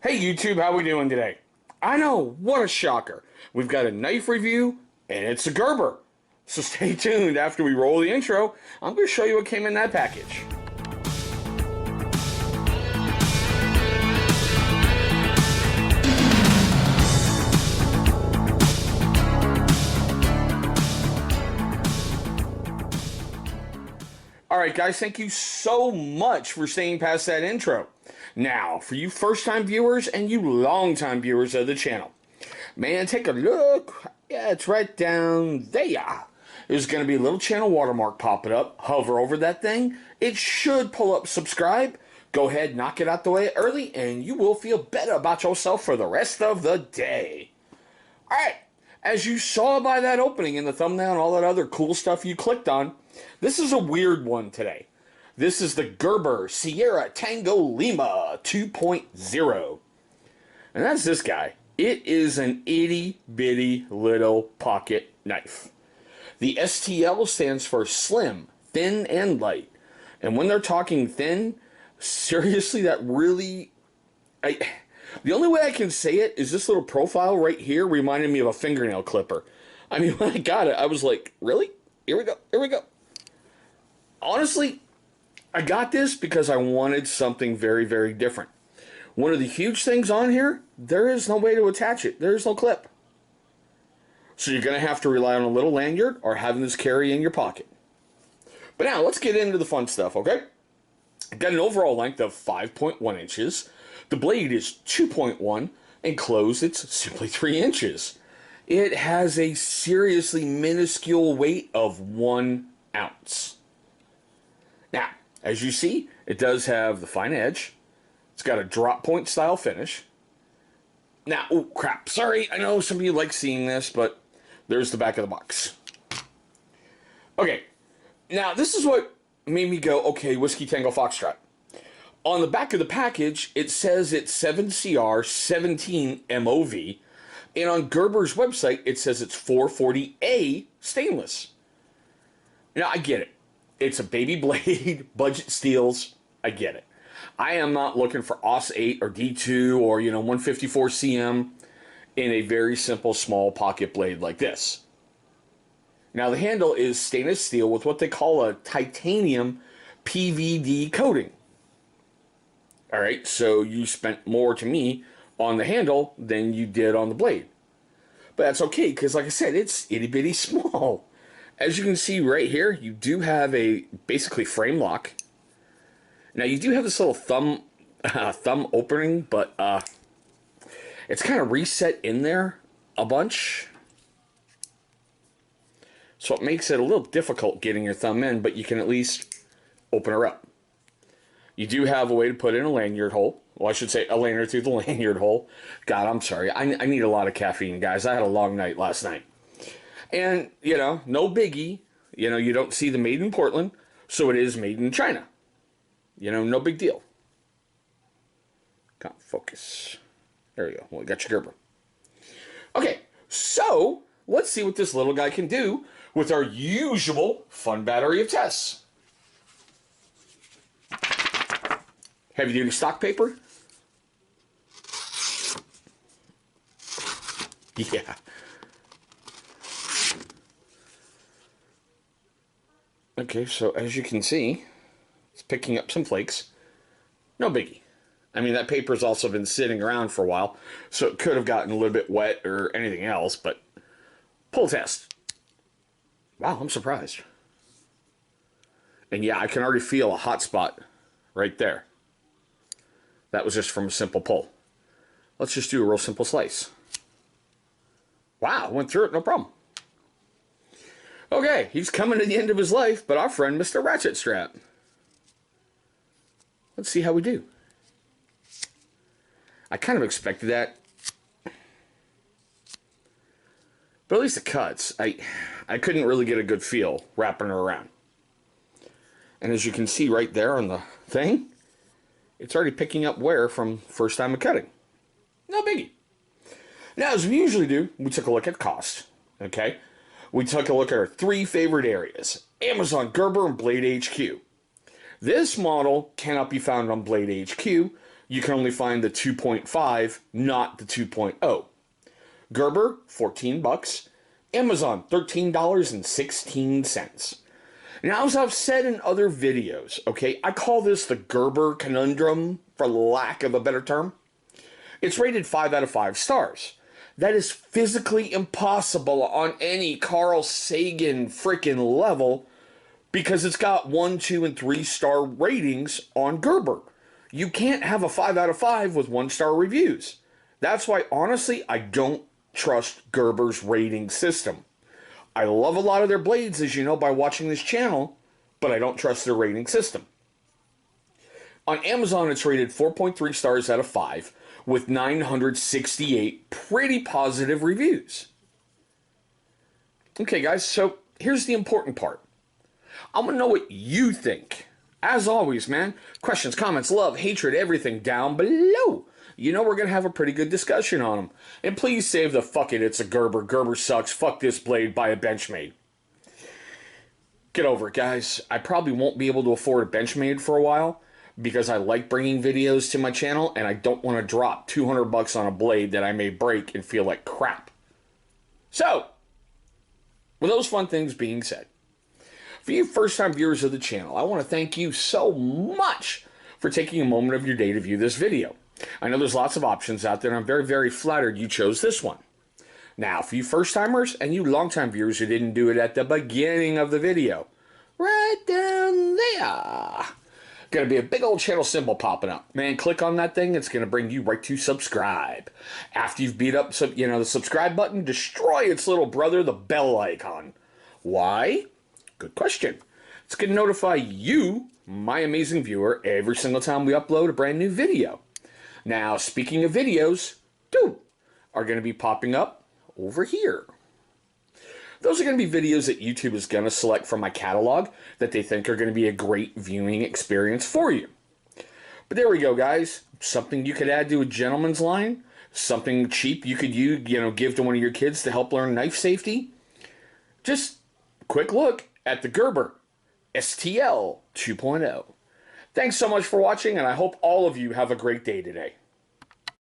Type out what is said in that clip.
Hey YouTube, how we doing today? I know, what a shocker. We've got a knife review, and it's a Gerber. So stay tuned. After we roll the intro, I'm going to show you what came in that package. Alright guys, thank you so much for staying past that intro. Now, for you first-time viewers and you long-time viewers of the channel, man, take a look. Yeah, it's right down there. There's going to be a little channel watermark popping up. Hover over that thing. It should pull up subscribe. Go ahead, knock it out the way early, and you will feel better about yourself for the rest of the day. Alright, as you saw by that opening in the thumbnail and all that other cool stuff you clicked on, this is a weird one today. This is the Gerber Sierra Tango Lima 2.0. And that's this guy. It is an itty bitty little pocket knife. The STL stands for slim, thin, and light. And when they're talking thin, seriously, that really... the only way I can say it is this little profile right here reminded me of a fingernail clipper. I mean, when I got it, I was like, really? Here we go. Here we go. Honestly, I got this because I wanted something very, very different. One of the huge things on here, there is no way to attach it. There is no clip. So you're going to have to rely on a little lanyard or having this carry in your pocket. But now, let's get into the fun stuff, okay? Got an overall length of 5.1 inches. The blade is 2.1, and closed it's simply 3 inches. It has a seriously minuscule weight of 1 ounce. Now, as you see, it does have the fine edge. It's got a drop point style finish. Now, oh crap, sorry, I know some of you like seeing this, but there's the back of the box. Okay, now this is what made me go, okay, Whiskey Tango Foxtrot. On the back of the package, it says it's 7CR 17 MOV, and on Gerber's website, it says it's 440A stainless. Now, I get it. It's a baby blade, budget steels. I get it. I am not looking for AUS 8 or D2 or, 154 CM in a very simple small pocket blade like this. Now, the handle is stainless steel with what they call a titanium PVD coating. Alright, so you spent more, to me, on the handle than you did on the blade. But that's okay, because like I said, it's itty bitty small. As you can see right here, you do have a basically frame lock. Now you do have this little thumb opening, but it's kind of reset in there a bunch. So it makes it a little difficult getting your thumb in, but you can at least open her up. You do have a way to put in a lanyard hole. Well, I should say a lanyard through the lanyard hole. God, I'm sorry. I need a lot of caffeine, guys. I had a long night last night. And, no biggie. You don't see the made in Portland, so it is made in China. No big deal. Can't focus. There we go. Well, we got your Gerber. Okay, so let's see what this little guy can do with our usual fun battery of tests. Heavy duty stock paper. Yeah. Okay, so as you can see, it's picking up some flakes. No biggie. I mean, that paper's also been sitting around for a while, so it could have gotten a little bit wet or anything else, but pull test. Wow, I'm surprised. And yeah, I can already feel a hot spot right there. That was just from a simple pull. Let's just do a real simple slice. Wow, went through it, no problem. Okay, he's coming to the end of his life, but our friend, Mr. Ratchet Strap. Let's see how we do. I kind of expected that. But at least it cuts. I couldn't really get a good feel wrapping her around. And as you can see right there on the thing, it's already picking up wear from first time of cutting. No biggie. Now, as we usually do, we took a look at cost. Okay? We took a look at our 3 favorite areas: Amazon, Gerber, and Blade HQ. This model cannot be found on Blade HQ. you can only find the 2.5, not the 2.0. Gerber, 14 bucks. Amazon, $13.16. Now, as I've said in other videos, okay, I call this the Gerber conundrum, for lack of a better term. It's rated 5 out of 5 stars. That is physically impossible on any Carl Sagan freaking level because it's got 1, 2, and 3 star ratings on Gerber. You can't have a 5 out of 5 with 1-star reviews. That's why, honestly, I don't trust Gerber's rating system. I love a lot of their blades, as you know, by watching this channel, but I don't trust their rating system. On Amazon, it's rated 4.3 stars out of 5 with 968 pretty positive reviews. Okay, guys, so here's the important part. I want to know what you think. As always, man, questions, comments, love, hatred, everything down below. You know we're going to have a pretty good discussion on them. And please save the fuck it, it's a Gerber. Gerber sucks. Fuck this blade. Buy a Benchmade. Get over it, guys. I probably won't be able to afford a Benchmade for a while because I like bringing videos to my channel and I don't want to drop 200 bucks on a blade that I may break and feel like crap. So, with those fun things being said, for you first-time viewers of the channel, I want to thank you so much for taking a moment of your day to view this video. I know there's lots of options out there, and I'm very, very flattered you chose this one. Now, for you first-timers and you long-time viewers who didn't do it at the beginning of the video, right down there, going to be a big old channel symbol popping up. Man, click on that thing. It's going to bring you right to subscribe. After you've beat up the subscribe button, destroy its little brother, the bell icon. Why? Good question. It's going to notify you, my amazing viewer, every single time we upload a brand new video. Now, speaking of videos, are going to be popping up over here. Those are going to be videos that YouTube is going to select from my catalog that they think are going to be a great viewing experience for you. But there we go, guys. Something you could add to a gentleman's line. Something cheap you could give to one of your kids to help learn knife safety. Just a quick look at the Gerber STL 2.0. Thanks so much for watching, and I hope all of you have a great day today.